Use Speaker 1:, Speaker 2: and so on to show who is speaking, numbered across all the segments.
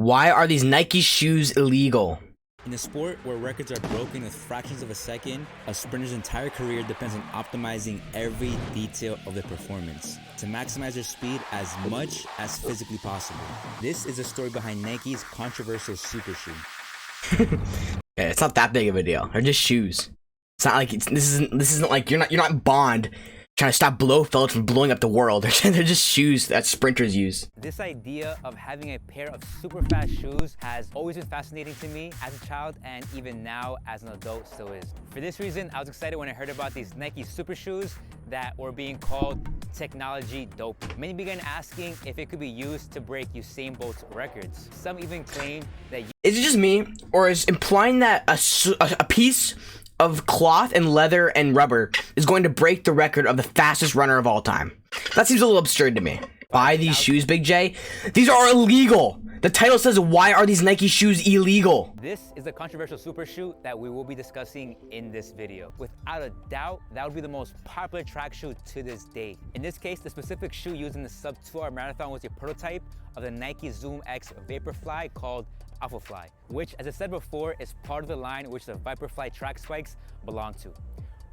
Speaker 1: Why are these Nike shoes illegal?
Speaker 2: In a sport where records are broken with fractions of a second, a sprinter's entire career depends on optimizing every detail of their performance to maximize their speed as much as physically possible. This is the story behind Nike's controversial super shoe.
Speaker 1: Yeah, it's not that big of a deal. They're just shoes. It's not like this isn't like you're not Bond trying to stop Blofeld from blowing up the world. They're just shoes that sprinters use.
Speaker 3: This idea of having a pair of super fast shoes has always been fascinating to me as a child, and even now as an adult still is. For this reason, I was excited when I heard about these Nike super shoes that were being called technology dope. Many began asking if it could be used to break Usain Bolt's records. Some even claimed that...
Speaker 1: Is it just me, or is implying that a piece of cloth and leather and rubber is going to break the record of the fastest runner of all time? That seems a little absurd to me. Buy these shoes, Big J? These are illegal. The title says, why are these Nike shoes illegal?
Speaker 3: This is the controversial super shoe that we will be discussing in this video. Without a doubt, that would be the most popular track shoe to this day. In this case, the specific shoe used in the sub 2 hour marathon was a prototype of the Nike Zoom X Vaporfly called Alphafly, which, as I said before, is part of the line which the Vaporfly track spikes belong to.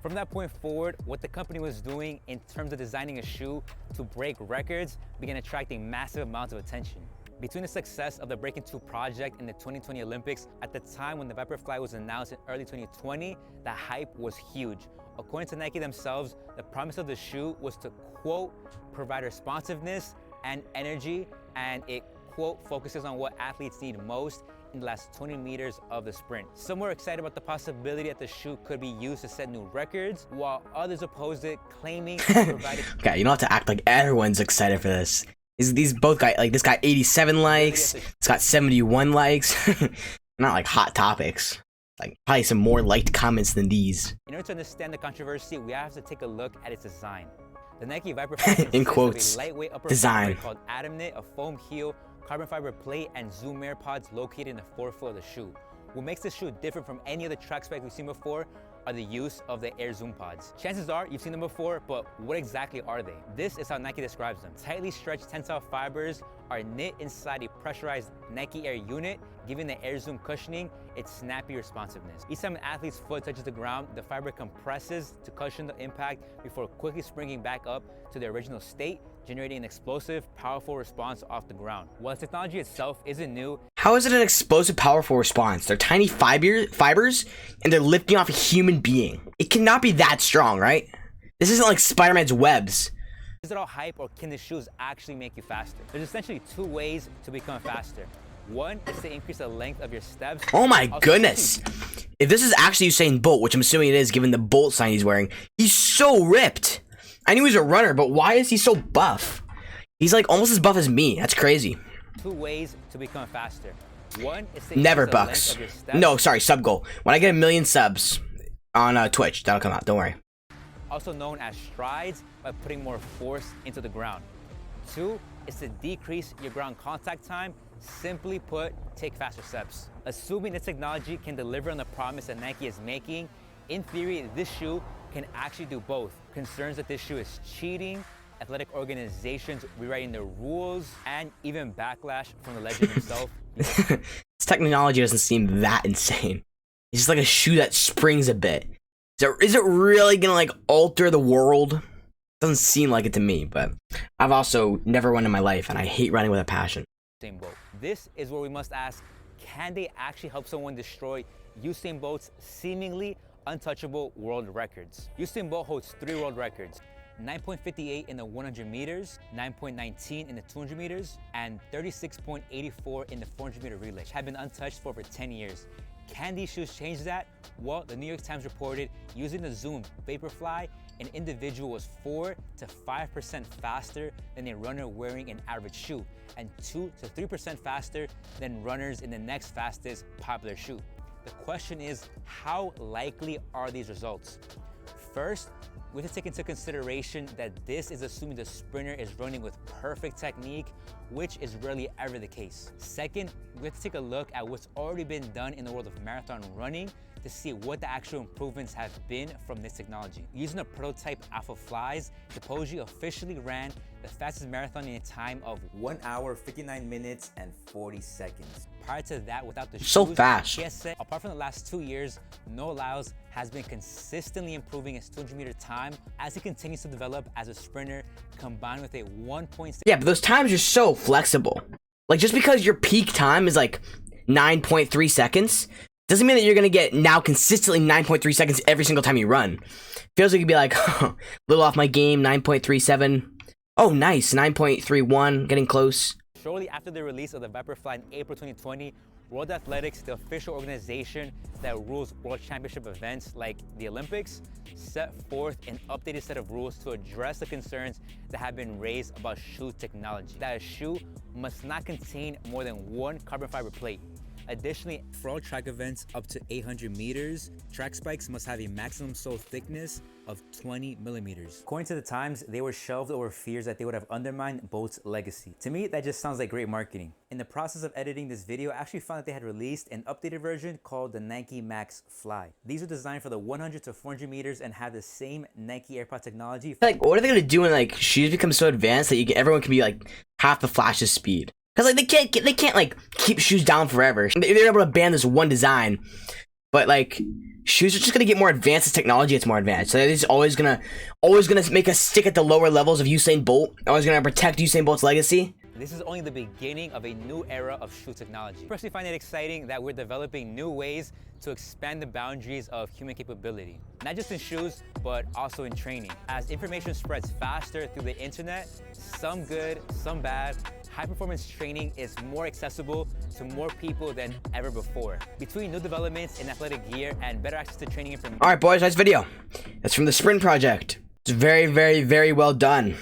Speaker 3: From that point forward, what the company was doing in terms of designing a shoe to break records began attracting massive amounts of attention. Between the success of the Breaking 2 project in the 2020 Olympics, at the time when the Vaporfly was announced in early 2020, the hype was huge. According to Nike themselves, the promise of the shoe was to, quote, provide responsiveness and energy, and it, quote, focuses on what athletes need most in the last 20 meters of the sprint. Some were excited about the possibility that the shoe could be used to set new records, while others opposed it, claiming it provided...
Speaker 1: Okay, you don't have to act like everyone's excited for this. These both got, like, this got 87 likes, it's got 71 likes. Not like hot topics. Like, probably some more liked comments than these.
Speaker 3: In order to understand the controversy, we have to take a look at its design. The Nike Vaporfly
Speaker 1: in quotes,
Speaker 3: a lightweight upper
Speaker 1: design
Speaker 3: called Atom Knit, a foam heel, carbon fiber plate, and Zoom Air pods located in the forefoot of the shoe. What makes this shoe different from any other track spec we've seen before are the use of the Air Zoom pods. Chances are you've seen them before, but what exactly are they? This is how Nike describes them. Tightly stretched tensile fibers are knit inside a pressurized Nike Air unit, giving the Air Zoom cushioning its snappy responsiveness. Each time an athlete's foot touches the ground, the fiber compresses to cushion the impact before quickly springing back up to the original state, generating an explosive, powerful response off the ground. While the technology itself isn't new,
Speaker 1: how is it an explosive, powerful response? They're tiny fibers, and they're lifting off a human being. It cannot be that strong, right? This isn't like Spider-Man's webs.
Speaker 3: Is it all hype, or can the shoes actually make you faster? There's essentially two ways to become faster. One is to increase the length of your steps.
Speaker 1: Oh my goodness. If this is actually Usain Bolt, which I'm assuming it is given the Bolt sign he's wearing, he's so ripped. I knew he was a runner, but why is he so buff? He's like almost as buff as me. That's crazy.
Speaker 3: Two ways to become faster. One is to
Speaker 1: never
Speaker 3: increase the
Speaker 1: bucks.
Speaker 3: length of your steps.
Speaker 1: No, sorry, sub goal. When I get 1 million subs on Twitch, that'll come out. Don't worry.
Speaker 3: Also known as strides, by putting more force into the ground. Two is to decrease your ground contact time. Simply put, take faster steps. Assuming this technology can deliver on the promise that Nike is making, in theory, this shoe can actually do both. Concerns that this shoe is cheating, athletic organizations rewriting their rules, and even backlash from the legend himself.
Speaker 1: This technology doesn't seem that insane. It's just like a shoe that springs a bit. Is it really gonna like alter the world? Doesn't seem like it to me, but I've also never run in my life, and I hate running with a passion.
Speaker 3: Usain Bolt. This is where we must ask, can they actually help someone destroy Usain Bolt's seemingly untouchable world records? Usain Bolt holds 3 world records: 9.58 in the 100 meters, 9.19 in the 200 meters, and 36.84 in the 400 meter relay, which have been untouched for over 10 years. Can these shoes change that? Well, the New York Times reported using the Zoom Vaporfly, an individual was 4 to 5% faster than a runner wearing an average shoe, and 2 to 3% faster than runners in the next fastest popular shoe. The question is, how likely are these results? First, we have to take into consideration that this is assuming the sprinter is running with perfect technique, which is rarely ever the case. Second, we have to take a look at what's already been done in the world of marathon running to see what the actual improvements have been from this technology. Using a prototype Alpha Flies, the Poji officially ran the fastest marathon in a time of
Speaker 2: 1 hour, 59 minutes, and 40 seconds.
Speaker 3: Prior to that, without the
Speaker 1: So
Speaker 3: shoes,
Speaker 1: fast.
Speaker 3: he has said, apart from the last 2 years, No Laos has been consistently improving his 200-meter time as he continues to develop as a sprinter, combined with a 1.6.
Speaker 1: Yeah, but those times are so flexible. Like, just because your peak time is like 9.3 seconds doesn't mean that you're gonna get now consistently 9.3 seconds every single time you run. Feels like you'd be like, a little off my game, 9.37. Oh, nice, 9.31, getting close.
Speaker 3: Shortly after the release of the Vaporfly in April 2020, World Athletics, the official organization that rules world championship events like the Olympics, set forth an updated set of rules to address the concerns that have been raised about shoe technology. That a shoe must not contain more than one carbon fiber plate. Additionally,
Speaker 2: For all track events up to 800 meters, track spikes must have a maximum sole thickness of 20 millimeters. According to the Times, they were shelved over fears that they would have undermined Bolt's legacy. To me, that just sounds like great marketing. In the process of editing this video, I actually found that they had released an updated version called the Nike Max Fly. These are designed for the 100 to 400 meters and have the same Nike AirPod technology.
Speaker 1: Like, what are they gonna do when like shoes become so advanced that everyone can be like half the Flash's speed? Because like they can't like keep shoes down forever. They're able to ban this one design, but like shoes are just gonna get more advanced as technology gets more advanced. So it's always gonna make us stick at the lower levels of Usain Bolt. Always gonna protect Usain Bolt's legacy.
Speaker 3: this is only the beginning of a new era of shoe technology. I personally find it exciting that we're developing new ways to expand the boundaries of human capability, not just in shoes, but also in training. As information spreads faster through the internet, some good, some bad, high-performance training is more accessible to more people than ever before. Between new developments in athletic gear and better access to training information.
Speaker 1: All right, boys, nice video. That's from the Sprint Project. It's very, very, very well done.